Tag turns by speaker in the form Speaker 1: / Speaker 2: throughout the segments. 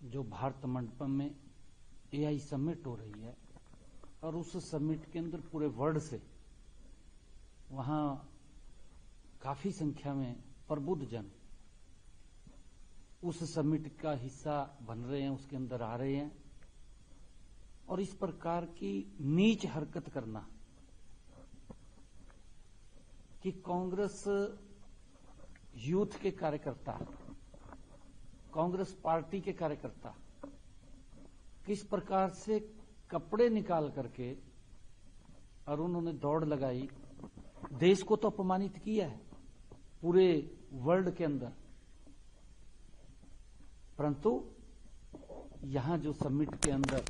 Speaker 1: जो भारत मंडपम में AI summit हो रही है और उस समिट के अंदर पूरे वर्ल्ड से वहां काफी संख्या में प्रबुद्ध जन उस समिट का हिस्सा बन रहे हैं, उसके अंदर आ रहे हैं और इस प्रकार की नीच हरकत करना कि कांग्रेस यूथ के कार्यकर्ता, कांग्रेस पार्टी के कार्यकर्ता किस प्रकार से कपड़े निकाल करके और उन्होंने दौड़ लगाई, देश को तो अपमानित किया है पूरे वर्ल्ड के अंदर। परंतु यहां जो समिट के अंदर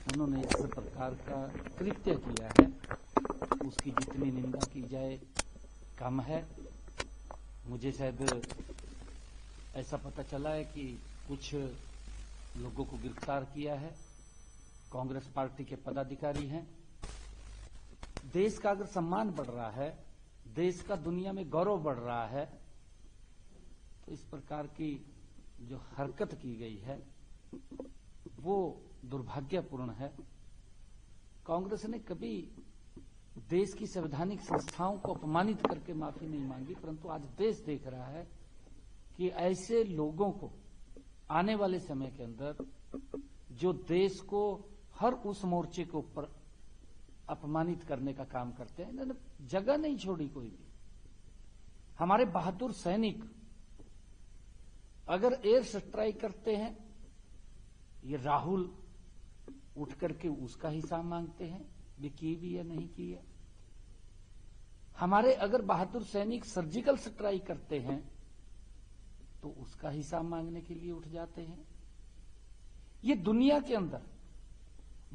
Speaker 1: उन्होंने इस प्रकार का कृत्य किया है उसकी जितनी निंदा की जाए कम है। मुझे शायद ऐसा पता चला है कि कुछ लोगों को गिरफ्तार किया है, कांग्रेस पार्टी के पदाधिकारी हैं। देश का अगर सम्मान बढ़ रहा है, देश का दुनिया में गौरव बढ़ रहा है, तो इस प्रकार की जो हरकत की गई है वो दुर्भाग्यपूर्ण है। कांग्रेस ने कभी देश की संवैधानिक संस्थाओं को अपमानित करके माफी नहीं मांगी, परंतु आज देश देख रहा है कि ऐसे लोगों को आने वाले समय के अंदर जो देश को हर उस मोर्चे के ऊपर अपमानित करने का काम करते हैं, इन्होंने जगह नहीं छोड़ी कोई भी। हमारे बहादुर सैनिक अगर एयर स्ट्राइक करते हैं, ये राहुल उठ करके उसका हिसाब मांगते हैं भी की भी या नहीं की है। हमारे अगर बहादुर सैनिक सर्जिकल स्ट्राइक करते हैं तो उसका हिसाब मांगने के लिए उठ जाते हैं। ये दुनिया के अंदर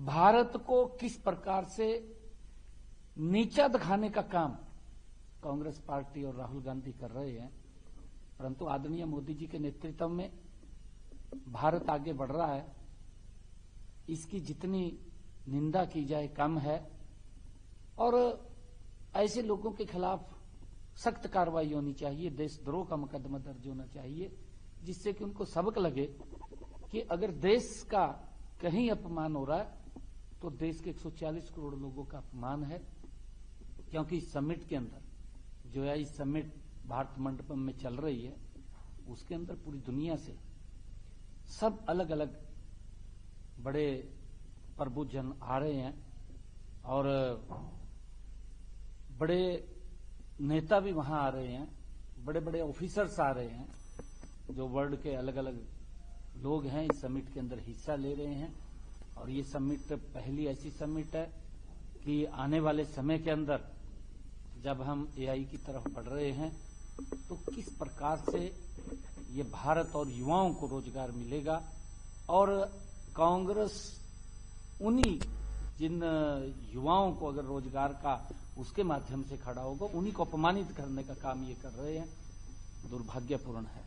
Speaker 1: भारत को किस प्रकार से नीचा दिखाने का काम कांग्रेस पार्टी और राहुल गांधी कर रहे हैं, परंतु आदरणीय मोदी जी के नेतृत्व में भारत आगे बढ़ रहा है। इसकी जितनी निंदा की जाए कम है और ऐसे लोगों के खिलाफ सख्त कार्रवाई होनी चाहिए, देशद्रोह का मुकदमा दर्ज होना चाहिए, जिससे कि उनको सबक लगे कि अगर देश का कहीं अपमान हो रहा है तो देश के 140 करोड़ लोगों का अपमान है। क्योंकि इस समिट के अंदर जो है, इस समिट भारत मंडपम में चल रही है, उसके अंदर पूरी दुनिया से सब अलग अलग बड़े प्रबुद्ध जन आ रहे हैं और बड़े नेता भी वहां आ रहे हैं, बड़े बड़े ऑफिसर्स आ रहे हैं, जो वर्ल्ड के अलग अलग लोग हैं इस समिट के अंदर हिस्सा ले रहे हैं। और ये समिट पहली ऐसी समिट है कि आने वाले समय के अंदर जब हम एआई की तरफ बढ़ रहे हैं तो किस प्रकार से ये भारत और युवाओं को रोजगार मिलेगा और कांग्रेस उन्हीं जिन युवाओं को अगर रोजगार का उसके माध्यम से खड़ा होगा, उन्हीं को अपमानित करने का काम ये कर रहे हैं, दुर्भाग्यपूर्ण है।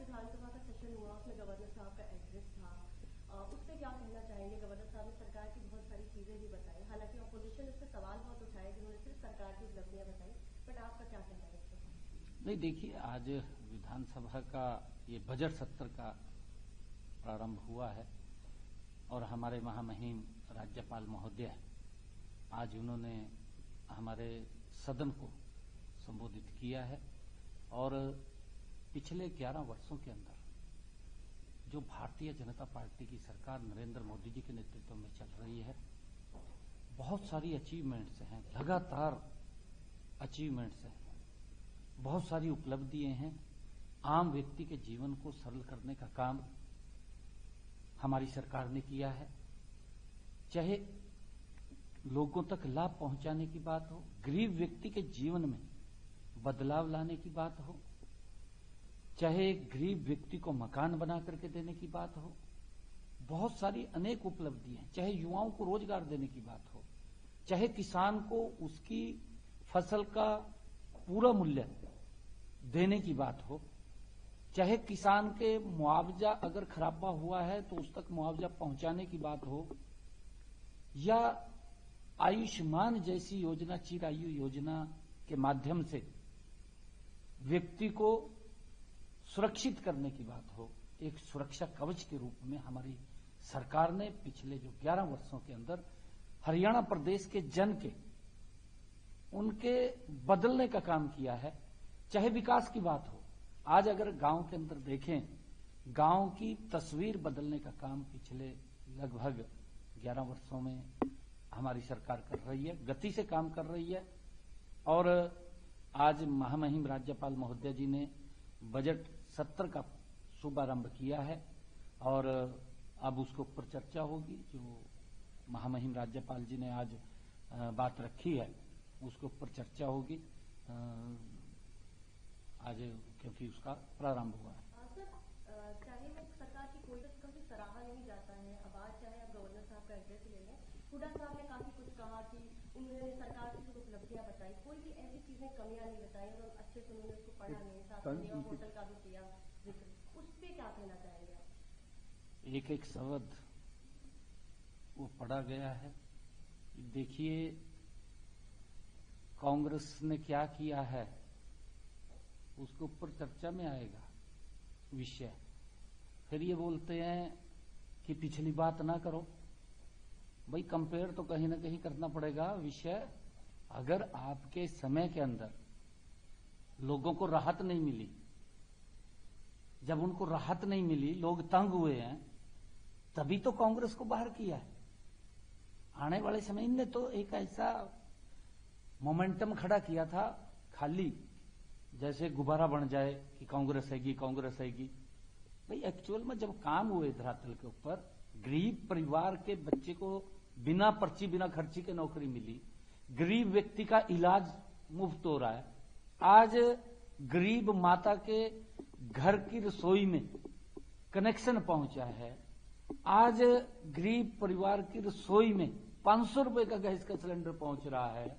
Speaker 2: विधानसभा का सेशन हुआ, उसमें गवर्नर साहब का एड्रेस था, उस पर क्या कहना चाहेंगे? गवर्नर साहब ने सरकार की बहुत सारी चीजें भी बताई, हालांकि अपोजिशन इस पर सवाल बहुत उठाए जिन्होंने सिर्फ सरकार की उपलब्धियां बताई, बट आपका क्या कहना है इस पर?
Speaker 1: नहीं, देखिए, आज विधानसभा का ये बजट सत्र का प्रारंभ हुआ है और हमारे महामहिम राज्यपाल महोदय आज उन्होंने हमारे सदन को संबोधित किया है। और पिछले 11 वर्षों के अंदर जो भारतीय जनता पार्टी की सरकार नरेंद्र मोदी जी के नेतृत्व में चल रही है, बहुत सारी अचीवमेंट्स हैं, लगातार अचीवमेंट्स हैं, बहुत सारी उपलब्धियां हैं। आम व्यक्ति के जीवन को सरल करने का काम हमारी सरकार ने किया है, चाहे लोगों तक लाभ पहुंचाने की बात हो, गरीब व्यक्ति के जीवन में बदलाव लाने की बात हो, चाहे एक गरीब व्यक्ति को मकान बना करके देने की बात हो, बहुत सारी अनेक उपलब्धियां, चाहे युवाओं को रोजगार देने की बात हो, चाहे किसान को उसकी फसल का पूरा मूल्य देने की बात हो, चाहे किसान के मुआवजा अगर खराबा हुआ है तो उस तक मुआवजा पहुंचाने की बात हो, या आयुष्मान जैसी योजना, चिरायु योजना के माध्यम से व्यक्ति को सुरक्षित करने की बात हो, एक सुरक्षा कवच के रूप में हमारी सरकार ने पिछले जो 11 वर्षों के अंदर हरियाणा प्रदेश के जन के उनके बदलने का काम किया है। चाहे विकास की बात हो, आज अगर गांव के अंदर देखें, गांव की तस्वीर बदलने का काम पिछले लगभग 11 वर्षों में हमारी सरकार कर रही है, गति से काम कर रही है। और आज महामहिम राज्यपाल महोदय जी ने बजट सत्र का शुभारंभ किया है और अब उसके ऊपर चर्चा होगी। जो महामहिम राज्यपाल जी ने आज बात रखी है उसके ऊपर चर्चा होगी आज, क्योंकि उसका प्रारंभ हुआ है।
Speaker 2: सर, चाहे वो सरकार की कोई कभी सराहा नहीं जाता है। अब आज चाहे आप गवर्नर साहब का एड्रेस ले लें, हुड्डा साहब ने काफी कुछ कहा कि उन्होंने सरकार की कुछ उपलब्धियां बताई, कोई भी ऐसी चीजें कमियां नहीं बताई और अच्छे से उन्होंने उसको पढ़ा नहीं, साथ में होटल का भी किया जिक्र, उस पर क्या कहना चाहेंगे आप?
Speaker 1: एक एक शब्द वो पढ़ा गया है। देखिए कांग्रेस ने क्या किया है उसके ऊपर चर्चा में आएगा विषय। फिर ये बोलते हैं कि पिछली बात ना करो। भाई कंपेयर तो कहीं ना कहीं करना पड़ेगा विषय। अगर आपके समय के अंदर लोगों को राहत नहीं मिली, जब उनको राहत नहीं मिली, लोग तंग हुए हैं, तभी तो कांग्रेस को बाहर किया है। आने वाले समय ने तो एक ऐसा मोमेंटम खड़ा किया था, खाली जैसे गुब्बारा बन जाए कि कांग्रेस आएगी कांग्रेस आएगी। भाई एक्चुअल में जब काम हुए धरातल के ऊपर, गरीब परिवार के बच्चे को बिना पर्ची बिना खर्ची के नौकरी मिली, गरीब व्यक्ति का इलाज मुफ्त हो रहा है, आज गरीब माता के घर की रसोई में कनेक्शन पहुंचा है, आज गरीब परिवार की रसोई में 500 रुपए का गैस का सिलेंडर पहुंच रहा है,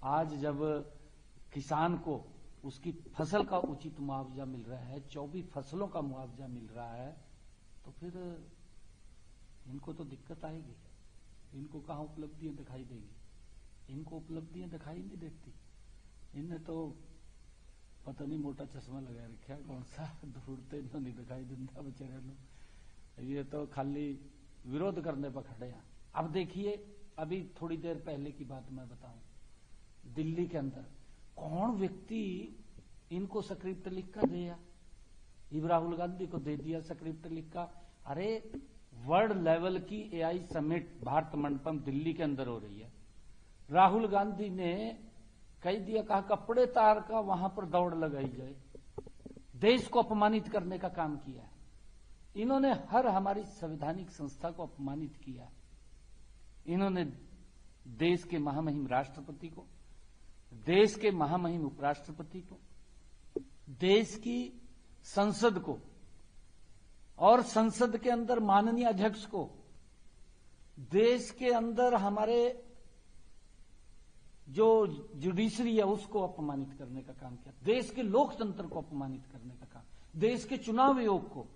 Speaker 1: आज जब किसान को उसकी फसल का उचित मुआवजा मिल रहा है, 24 फसलों का मुआवजा मिल रहा है, तो फिर इनको तो दिक्कत आएगी। इनको कहां उपलब्धियां दिखाई देंगी? इनको उपलब्धियां दिखाई नहीं देती। इन्हें तो पता नहीं मोटा चश्मा लगा रखा है कौन सा, ढूंढते तो नहीं दिखाई देता बेचारे लोग। ये तो खाली विरोध करने पर खड़े हैं। अब देखिए, अभी थोड़ी देर पहले की बात मैं बताऊं, दिल्ली के अंदर कौन व्यक्ति इनको स्क्रिप्ट लिख कर दिया? राहुल गांधी को दे दिया स्क्रिप्ट लिख का। अरे वर्ल्ड लेवल की एआई समिट भारत मंडपम दिल्ली के अंदर हो रही है। राहुल गांधी ने कह दिया, कहा कपड़े तार का वहां पर दौड़ लगाई जाए। देश को अपमानित करने का काम किया है इन्होंने। हर हमारी संवैधानिक संस्था को अपमानित किया। इन्होंने देश के महामहिम राष्ट्रपति को, देश के महामहिम उपराष्ट्रपति को, देश की संसद को और संसद के अंदर माननीय अध्यक्ष को, देश के अंदर हमारे जो जुडिशरी है उसको अपमानित करने का काम किया, देश के लोकतंत्र को अपमानित करने का काम, देश के चुनाव आयोग को